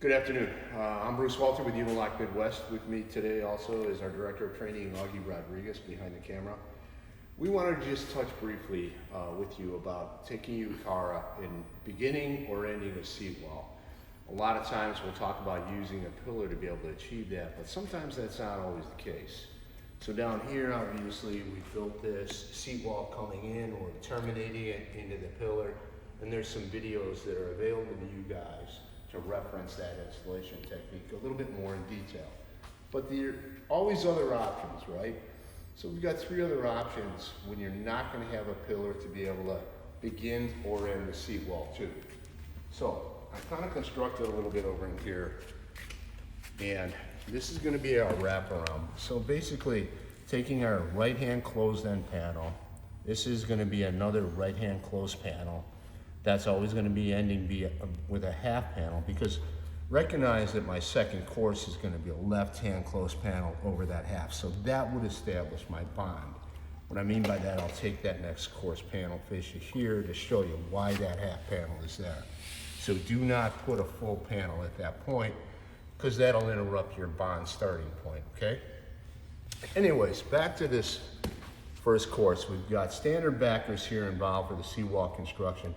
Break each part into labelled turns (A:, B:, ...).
A: Good afternoon. I'm Bruce Walter with Unilock Midwest. With me today also is our Director of Training, 𝐜𝐨𝐥𝐸 behind the camera. We wanted to just touch briefly with you about taking U-Cara in beginning or ending a seat wall. A lot of times we'll talk about using a pillar to be able to achieve that, but sometimes that's not always the case. So down here, obviously, we built this seat wall coming in or terminating it into the pillar, and there's some videos that are available to you guys to reference that installation technique a little bit more in detail. But there are always other options, right? So we've got three other options when you're not going to have a pillar to be able to begin or end the seat wall too. So I kind of constructed a little bit over in here, and this is going to be our wraparound. So basically, taking our right-hand closed end panel, this is going to be another right-hand closed panel. That's always going to be ending with a half panel, because recognize that my second course is going to be a left-hand closed panel over that half. So that would establish my bond. What I mean by that, I'll take that next course panel face you here to show you why that half panel is there. So do not put a full panel at that point, because that'll interrupt your bond starting point, okay? Anyways, back to this first course. We've got standard backers here involved for the seawall construction.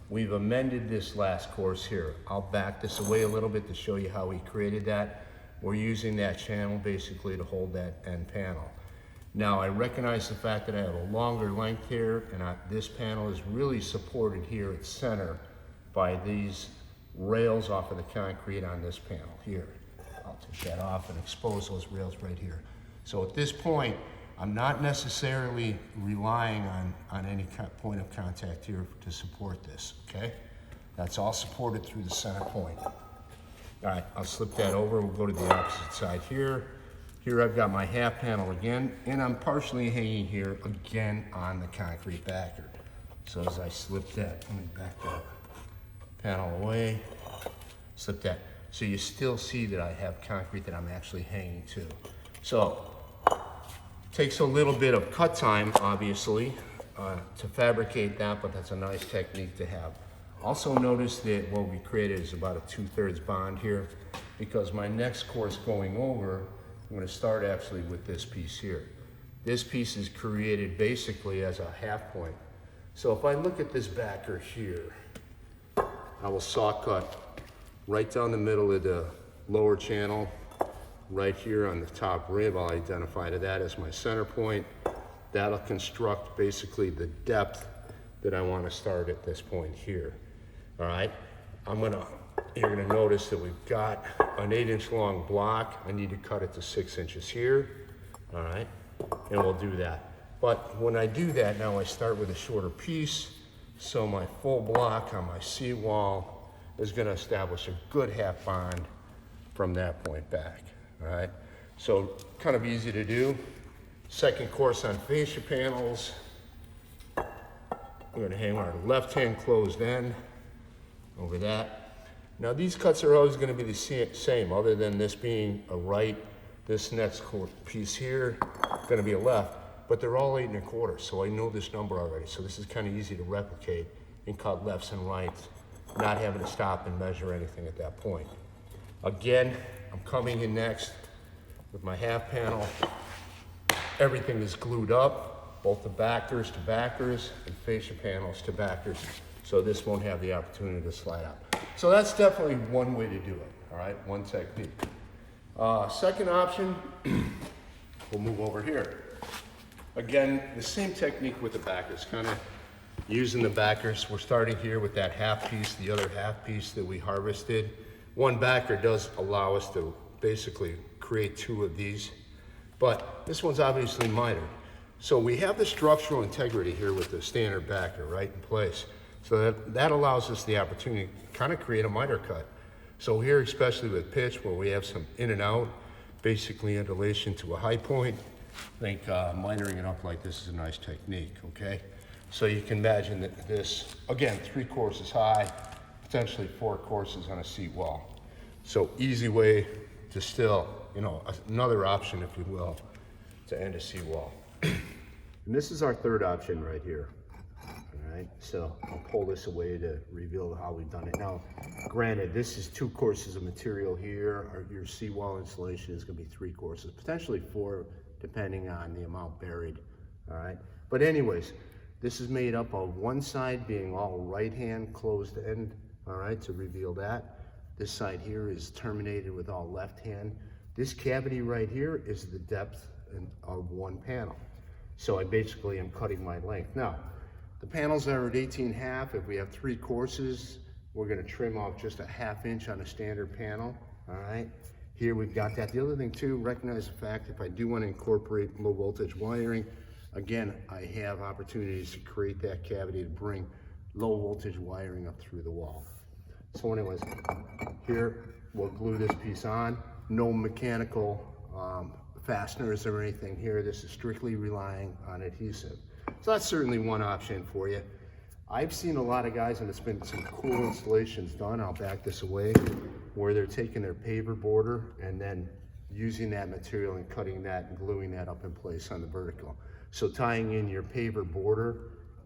A: We've amended this last course here. I'll back this away a little bit to show you how we created that. We're using that channel basically to hold that end panel. Now I recognize the fact that I have a longer length here, and this panel is really supported here at center by these rails off of the concrete on this panel here. I'll take that off and expose those rails right here. So at this point, I'm not necessarily relying on any point of contact here to support this, okay? That's all supported through the center point. All right, I'll slip that over. We'll go to the opposite side here. Here I've got my half panel again, and I'm partially hanging here again on the concrete backer. So as I slip that, let me back that panel away, slip that. So you still see that I have concrete that I'm actually hanging to. So, takes a little bit of cut time, obviously, to fabricate that, but that's a nice technique to have. Also notice that what we created is about a 2/3 bond here, because my next course going over, I'm going to start actually with this piece here. This piece is created basically as a half point. So if I look at this backer here, I will saw cut right down the middle of the lower channel. Right here on the top rib, I'll identify to that as my center point. That'll construct basically the depth that I want to start at this point here. All right, you're gonna notice that we've got an 8-inch long block. I need to cut it to 6 inches here. All right, and we'll do that. But when I do that, now I start with a shorter piece. So my full block on my seawall is gonna establish a good half bond from that point back. All right, so kind of easy to do. Second course on fascia panels. We're gonna hang our left-hand closed end over that. Now these cuts are always gonna be the same, other than this being a right, this next piece here, gonna be a left, but they're all 8 1/4, so I know this number already. So this is kind of easy to replicate and cut lefts and rights, not having to stop and measure anything at that point. Again, I'm coming in next with my half panel. Everything is glued up, both the backers to backers and fascia panels to backers, so this won't have the opportunity to slide out. So that's definitely one way to do it, all right, one technique. Second option, we'll move over here. Again, the same technique with the backers, kind of using the backers. We're starting here with that half piece, the other half piece that we harvested. One backer does allow us to basically create 2 of these, but this one's obviously mitered. So we have the structural integrity here with the standard backer right in place. So that allows us the opportunity to kind of create a miter cut. So here, especially with pitch, where we have some in and out, basically in relation to a high point, I think mitering it up like this is a nice technique, okay? So you can imagine that this, again, 3 courses high, potentially 4 courses on a seat wall. So easy way to still, another option, if you will, to end a seat wall. And this is our third option right here, all right? right? So I'll pull this away to reveal how we've done it. Now, granted, this is 2 courses of material here. Your seawall installation is gonna be 3 courses, potentially 4, depending on the amount buried, all right? But anyways, this is made up of one side being all right-hand closed end, all right, to reveal that. This side here is terminated with all left hand. This cavity right here is the depth of one panel. So I basically am cutting my length. Now, the panels are at 18.5. If we have 3 courses, we're gonna trim off just a 1/2 inch on a standard panel, all right? Here we've got that. The other thing too, recognize the fact if I do want to incorporate low voltage wiring, again, I have opportunities to create that cavity to bring low voltage wiring up through the wall. So anyways, here we'll glue this piece on. No mechanical fasteners or anything here. This is strictly relying on adhesive. So that's certainly one option for you. I've seen a lot of guys, and it's been some cool installations done, I'll back this away, where they're taking their paver border and then using that material and cutting that and gluing that up in place on the vertical. So tying in your paver border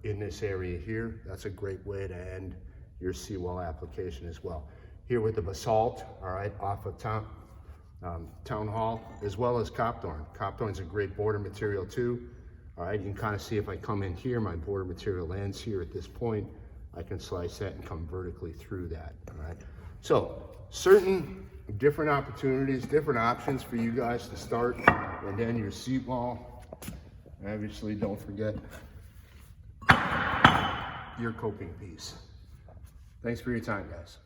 A: in this area here, that's a great way to end your seawall application as well. Here with the basalt, all right, off of Town Hall, as well as Copthorne. Copthorne's a great border material too. All right, you can kind of see if I come in here, my border material ends here at this point. I can slice that and come vertically through that, all right? So, certain different opportunities, different options for you guys to start, and then your seat wall. Obviously, don't forget your coping piece. Thanks for your time, guys.